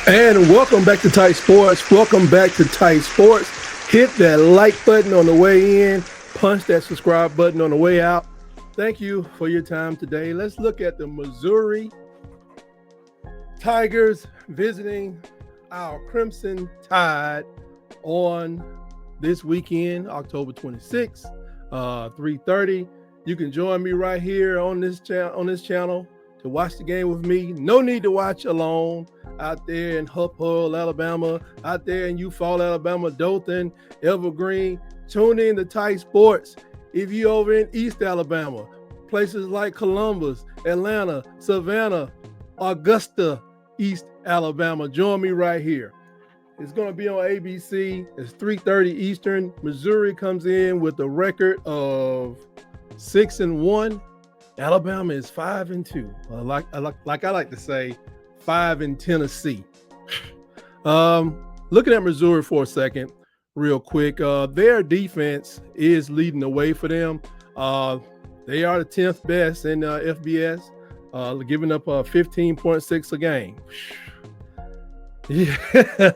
And welcome back to Tight Sports. Welcome back to Tight Sports. Hit that like button on the way in. Punch that subscribe button on the way out. Thank you for your time today. Let's look at the Missouri Tigers visiting our Crimson Tide on this weekend, October 26th, 3:30. You can join me right here on this channel to watch the game with me. No need to watch alone. Out there in Huff Hull, Alabama, out there in Eufaula, Alabama, Dothan, Evergreen, tune in to Tight Sports. If you over in East Alabama, places like Columbus, Atlanta, Savannah, Augusta, East Alabama, join me right here. It's going to be on ABC. It's 3:30 Eastern. Missouri comes in with a record of 6-1. Alabama is 5-2. Like I like to say, 5 in Tennessee. Looking at Missouri for a second, real quick. Their defense is leading the way for them. They are the 10th best in FBS, giving up 15.6 a game. Yeah,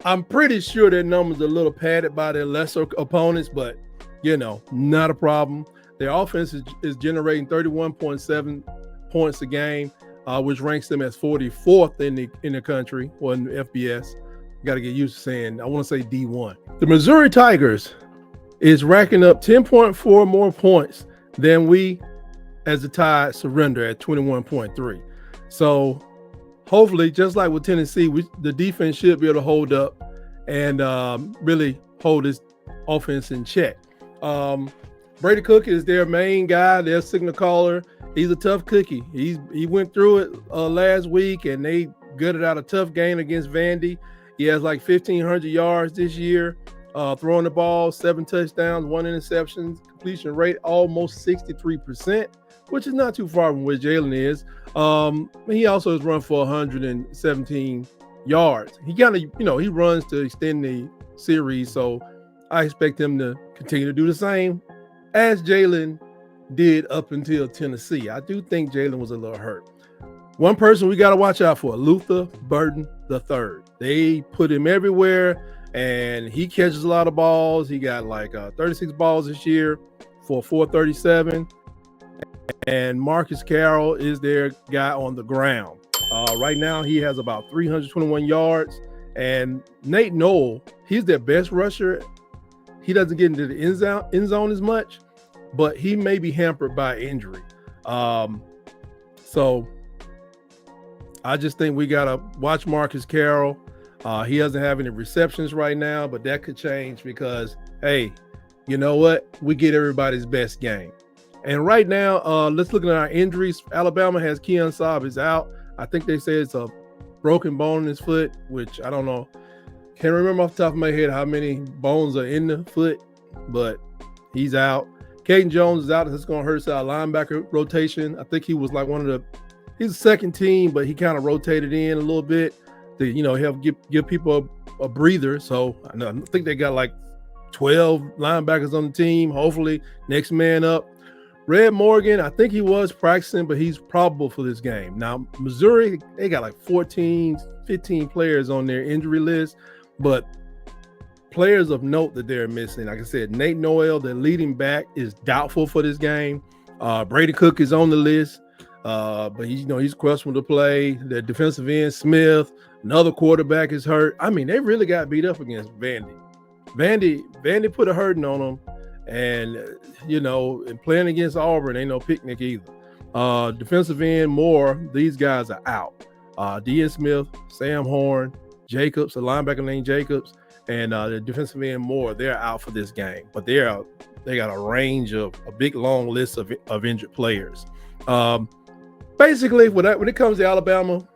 I'm pretty sure their numbers are a little padded by their lesser opponents, but not a problem. Their offense is generating 31.7 points a game, which ranks them as 44th in the country, or in the FBS. Got to get used to saying, I want to say D1. The Missouri Tigers is racking up 10.4 more points than we, as the Tide, surrender at 21.3. So hopefully, just like with Tennessee, the defense should be able to hold up and really hold this offense in check. Brady Cook is their main guy, their signal caller. He's a tough cookie. He went through it last week, and they gutted out a tough game against Vandy. He has like 1,500 yards this year, throwing the ball, 7 touchdowns, 1 interception, completion rate almost 63%, which is not too far from where Jalen is. He also has run for 117 yards. He kind of, he runs to extend the series, so I expect him to continue to do the same as Jalen did up until Tennessee. I do think Jalen was a little hurt. One person we got to watch out for, Luther Burden III. They put him everywhere, and he catches a lot of balls. He got like 36 balls this year for 437. And Marcus Carroll is their guy on the ground. Right now, he has about 321 yards. And Nate Noel, he's their best rusher. He doesn't get into the end zone as much, but he may be hampered by injury. So I just think we got to watch Marcus Carroll. He doesn't have any receptions right now, but that could change because, hey, you know what? We get everybody's best game. And right now, let's look at our injuries. Alabama has Keon Saab is out. I think they say it's a broken bone in his foot, which I don't know. Can't remember off the top of my head how many bones are in the foot, but he's out. Caden Jones is out. That's going to hurt our linebacker rotation. I think he was like he's a second team, but he kind of rotated in a little bit to, help give people a breather. So I think they got like 12 linebackers on the team. Hopefully next man up. Red Morgan, I think he was practicing, but he's probable for this game. Now, Missouri, they got like 14, 15 players on their injury list, but players of note that they're missing. Like I said, Nate Noel, the leading back, is doubtful for this game. Brady Cook is on the list, but he's questionable to play. The defensive end, Smith, another quarterback is hurt. I mean, they really got beat up against Vandy. Vandy put a hurting on them. And, and playing against Auburn ain't no picnic either. Defensive end, Moore, these guys are out. Dean Smith, Sam Horn, Jacobs, a linebacker named Jacobs, and the defensive end, Moore, they're out for this game. But they got a range of a big, long list of injured players. Basically, when it comes to Alabama,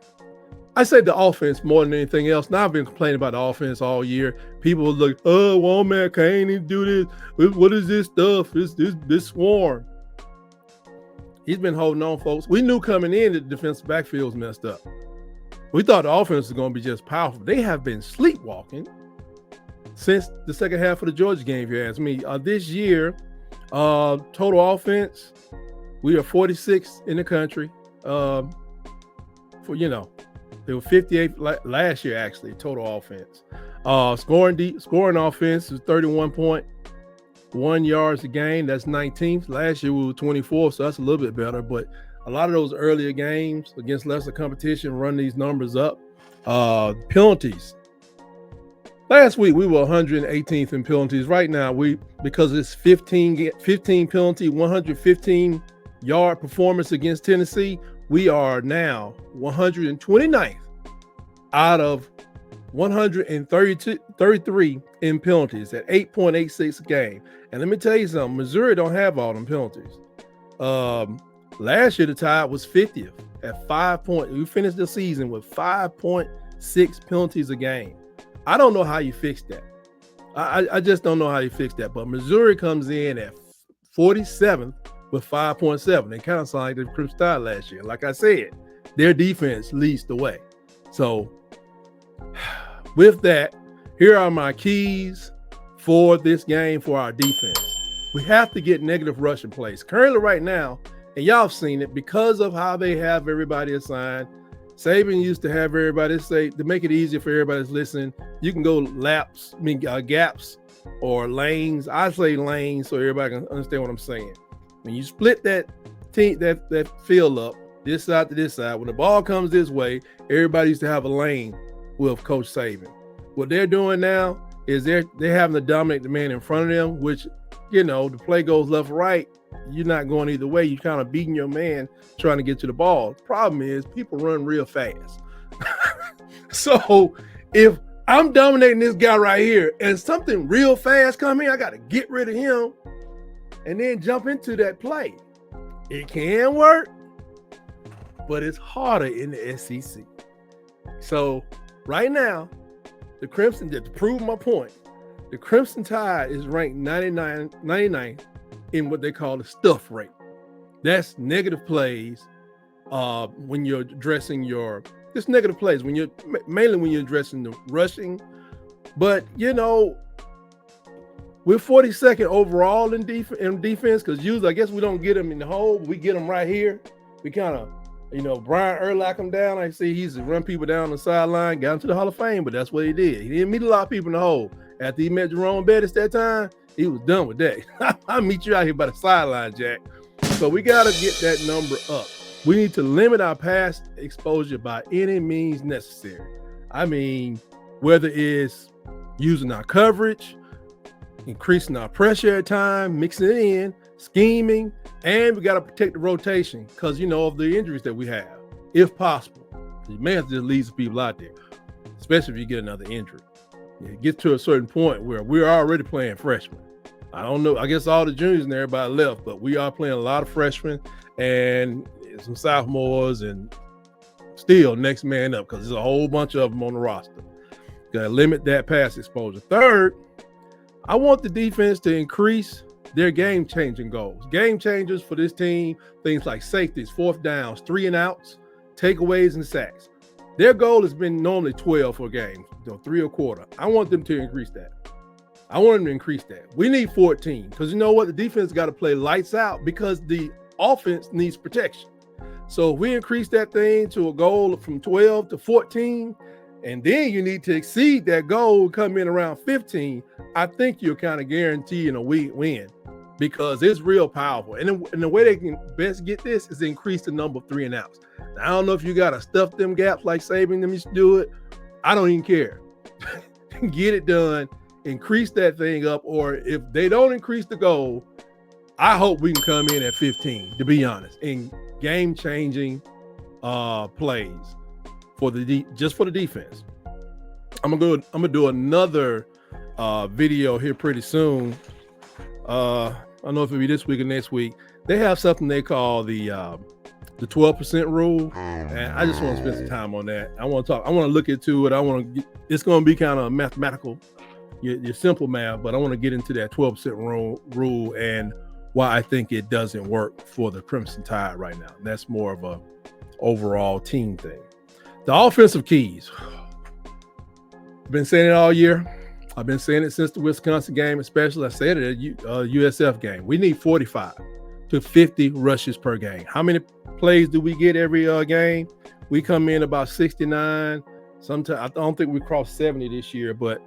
I say the offense more than anything else. Now I've been complaining about the offense all year. People look, man, can't even do this. What is this stuff? This swarm. He's been holding on, folks. We knew coming in that the defensive backfield was messed up. We thought the offense was going to be just powerful. They have been sleepwalking since the second half of the Georgia game, if you ask me. This year, total offense, we are 46th in the country. They were 58th last year, actually, total offense. Scoring offense is 31.1 yards a game. That's 19th. Last year we were 24th, so that's a little bit better. But a lot of those earlier games against lesser competition run these numbers up. Penalties. Last week we were 118th in penalties. Right now because it's 15 penalty, 115 yard performance against Tennessee, we are now 129th out of 133 in penalties at 8.86 a game. And let me tell you something, Missouri don't have all them penalties. Last year the Tide was 50th at 5 point. We finished the season with 5.6 penalties a game. I don't know how you fix that. I just don't know how you fix that. But Missouri comes in at 47th with 5.7. They kind of sound like the Crimson Tide last year. Like I said, their defense leads the way. So with that, here are my keys for this game for our defense. We have to get negative rushing plays. Currently right now, and y'all have seen it, because of how they have everybody assigned, Saban used to have everybody say, to make it easier for everybody that's listening, you can go gaps or lanes. I say lanes so everybody can understand what I'm saying. When you split that field up, this side to this side, when the ball comes this way, everybody used to have a lane with Coach Saban. What they're doing now is they're having to dominate the man in front of them, which, you know, the play goes left or right. You're not going either way. You're kind of beating your man trying to get to the ball. The problem is people run real fast. So if I'm dominating this guy right here and something real fast come in, I got to get rid of him and then jump into that play. It can work, but it's harder in the SEC. So right now, the Crimson, to prove my point, the Crimson Tide is ranked 99th in what they call the stuff rate. That's negative plays when you're addressing just negative plays mainly when you're addressing the rushing. But, you know, we're 42nd overall in defense because usually I guess we don't get them in the hole, but we get them right here. We kind of, you know, Brian Urlacher him down. I see he used to run people down the sideline, got him to the Hall of Fame, but that's what he did. He didn't meet a lot of people in the hole. After he met Jerome Bettis that time, he was done with that. I'll meet you out here by the sideline, Jack. So we got to get that number up. We need to limit our pass exposure by any means necessary. I mean, whether it's using our coverage, increasing our pressure at time, mixing it in, scheming, and we got to protect the rotation because, you know, of the injuries that we have, if possible. You may have to just leave some people out there, especially if you get another injury. It gets to a certain point where we're already playing freshmen. I don't know. I guess all the juniors and everybody left, but we are playing a lot of freshmen and some sophomores and still next man up because there's a whole bunch of them on the roster. Got to limit that pass exposure. Third, I want the defense to increase their game-changing goals. Game changers for this team, things like safeties, fourth downs, 3 and outs, takeaways, and sacks. Their goal has been normally 12 for a game, 3 a quarter. I want them to increase that. We need 14 because you know what? The defense got to play lights out because the offense needs protection. So if we increase that thing to a goal from 12 to 14, and then you need to exceed that goal, come in around 15, I think you're kind of guaranteeing a win because it's real powerful. And the way they can best get this is to increase the number of 3 and outs. Now, I don't know if you got to stuff them gaps like Saban them used to do it. I don't even care. Get it done. Increase that thing up. Or if they don't increase the goal, I hope we can come in at 15, to be honest, in game-changing plays for just for the defense. I'm gonna do another video here pretty soon. I don't know if it'll be this week or next week. They have something they call the 12% rule, and I just want to spend some time on that. I want to look into it. It's going to be kind of mathematical, your simple math, but I want to get into that 12% rule and why I think it doesn't work for the Crimson Tide right now. That's more of a overall team thing. The offensive keys. I've been saying it all year. I've been saying it since the Wisconsin game, especially. I said it at USF game. We need 45 to 50 rushes per game. How many plays do we get every game? We come in about 69. Sometimes I don't think we crossed 70 this year, but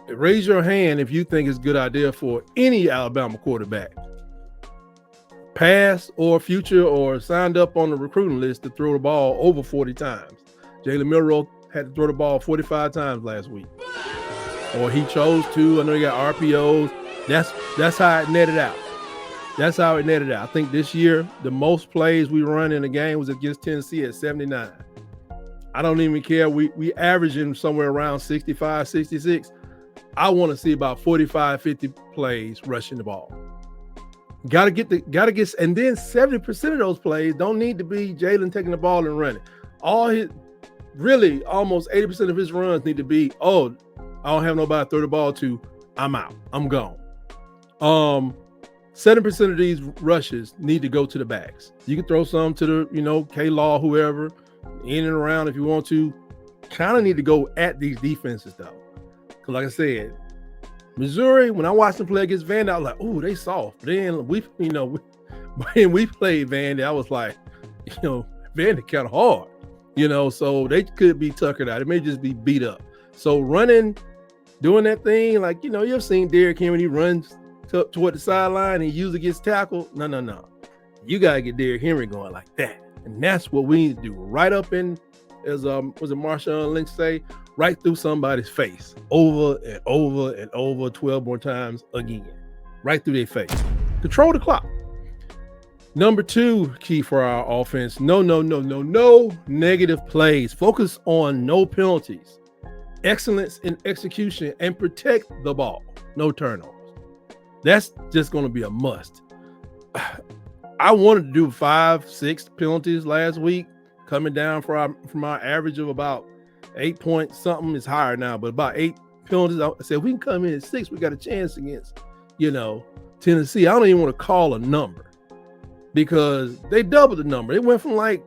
raise your hand if you think it's a good idea for any Alabama quarterback, past or future, or signed up on the recruiting list to throw the ball over 40 times. Jalen Milroe had to throw the ball 45 times last week, or he chose to. I know he got RPOs. That's how it netted out. That's how it netted out. I think this year the most plays we run in a game was against Tennessee at 79. I don't even care. We averaging somewhere around 65, 66. I want to see about 45, 50 plays rushing the ball. Gotta get, and then 70% of those plays don't need to be Jalen taking the ball and running. Almost 80% of his runs need to be, I don't have nobody to throw the ball to, I'm out, I'm gone. 7% of these rushes need to go to the backs. You can throw some to the, K-Law, whoever, in and around if you want to. Kind of need to go at these defenses though. Because like I said, Missouri, when I watched them play against Vandy, I was like, "Ooh, they soft." Then when we played Vandy, I was like, Vandy kind of hard, so they could be tuckered out. It may just be beat up. So running, doing that thing, like, you've seen Derrick Henry when he runs toward the sideline and he usually gets tackled. No. You got to get Derrick Henry going like that. And that's what we need to do. Right up in, as was it Marshawn Lynch say, right through somebody's face, over and over and over 12 more times again, right through their face. Control the clock. Number 2 key for our offense: no negative plays. Focus on no penalties, excellence in execution, and protect the ball. No turnovers. That's just going to be a must. I wanted to do 5-6 penalties last week, coming down from our average of about 8 point something. Is higher now, but about 8 penalties. I said, we can come in at 6. We got a chance against, Tennessee. I don't even want to call a number because they doubled the number. It went from like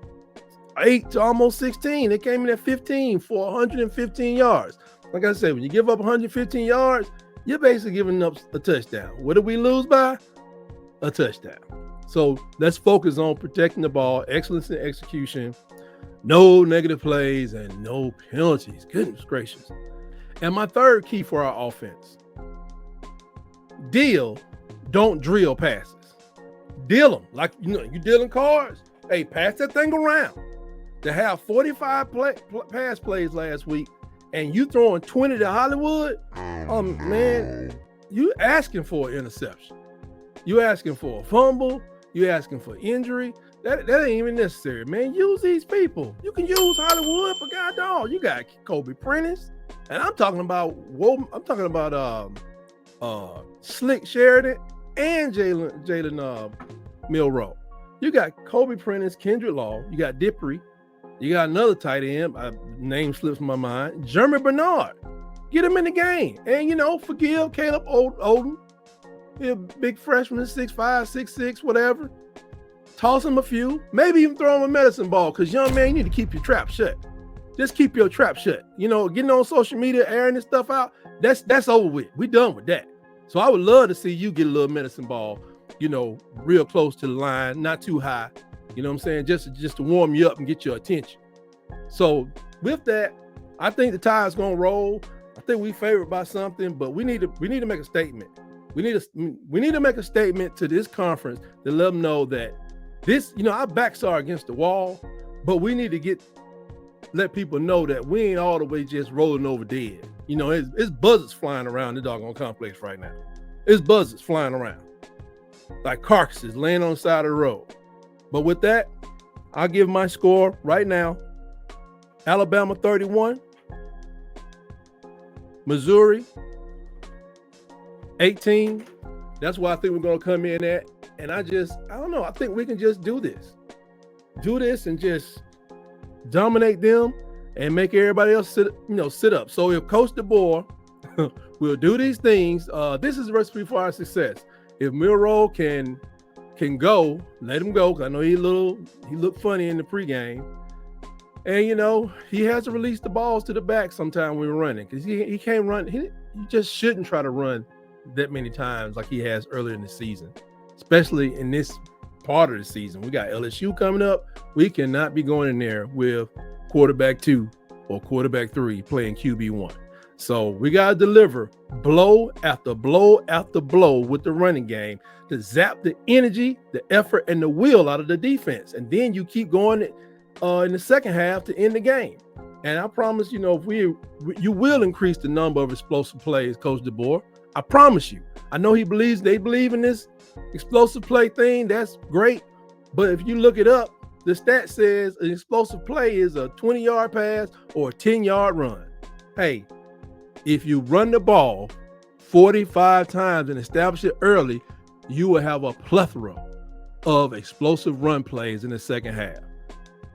8 to almost 16. They came in at 15 for 115 yards. Like I said, when you give up 115 yards, you're basically giving up a touchdown. What did we lose by? A touchdown. So let's focus on protecting the ball, excellence in execution, no negative plays, and no penalties. Goodness gracious. And my third key for our offense: don't drill passes. Deal them. Like, you dealing cards. Hey, pass that thing around. To have 45 pass plays last week and you throwing 20 to Hollywood, man, you asking for an interception. You asking for a fumble. You asking for injury. That ain't even necessary, man. Use these people. You can use Hollywood, but God dog, you got Kobe Prentice, and I'm talking about Slick Sheridan and Jalen Milroe. You got Kobe Prentice, Kendrick Law. You got Dippery. You got another tight end. Name slips my mind. Jeremy Bernard. Get him in the game, and forgive Caleb Oden. He's a big freshman, 6'5", 6'6", whatever. Toss him a few, maybe even throw him a medicine ball, because, young man, you need to keep your trap shut. Just keep your trap shut. Getting on social media, airing this stuff out, that's over with. We done with that. So I would love to see you get a little medicine ball, real close to the line, not too high. You know what I'm saying? Just to warm you up and get your attention. So with that, I think the Tide's gonna roll. I think we favored by something, but we need to make a statement. We need to make a statement to this conference to let them know that this, our backs are against the wall, but we need to let people know that we ain't all the way just rolling over dead. It's buzzards flying around the doggone complex right now. It's buzzards flying around like carcasses laying on the side of the road. But with that, I'll give my score right now: Alabama 31, Missouri 18. That's why I think we're going to come in at. And I don't know. I think we can just do this and just dominate them and make everybody else sit up. So if Coach DeBoer will do these things, this is the recipe for our success. If Milroe can go, let him go. Cause I know he looked funny in the pregame. And, he has to release the balls to the back sometime when we're running, because he can't run. He just shouldn't try to run that many times like he has earlier in the season, especially in this part of the season. We got LSU coming up. We cannot be going in there with quarterback 2 or quarterback 3 playing QB1. So we got to deliver blow after blow after blow with the running game to zap the energy, the effort, and the will out of the defense. And then you keep going in the second half to end the game. And I promise, you know, if you will increase the number of explosive plays, Coach DeBoer. I promise you. I know they believe in this explosive play thing. That's great. But if you look it up, the stat says an explosive play is a 20-yard pass or a 10-yard run. Hey, if you run the ball 45 times and establish it early, you will have a plethora of explosive run plays in the second half.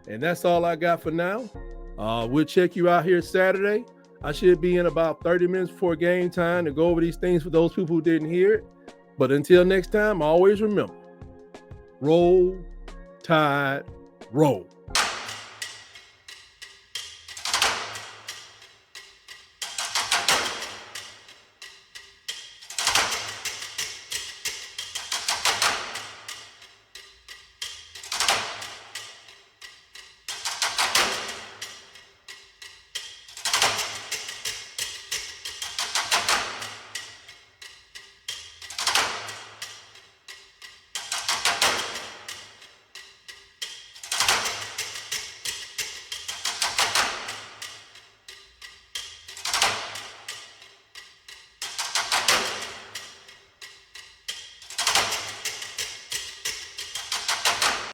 And that's all I got for now. We'll check you out here Saturday. I should be in about 30 minutes before game time to go over these things for those people who didn't hear it. But until next time, always remember, roll, tide, roll.